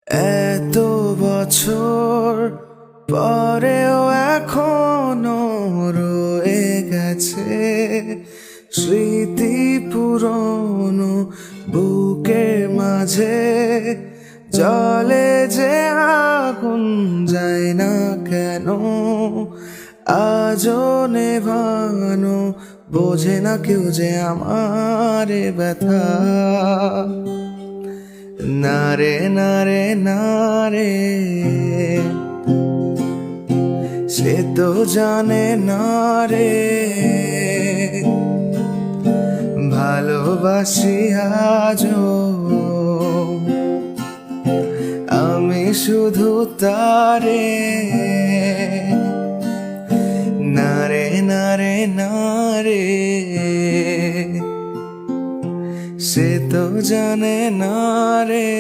এত বছর পরেও এখনো রয়ে গেছে স্মৃতি পুরনো বুকের মাঝে। জলে যে আগুন যায় না কেন আজও নেভানো, বোঝে না কেউ যে আমার ব্যথা। নারে নারে নারে সে তো জানে না রে, ভালোবাসি আজও আমি শুধু তারে। নারে নারে নারে সে তো জানে না রে।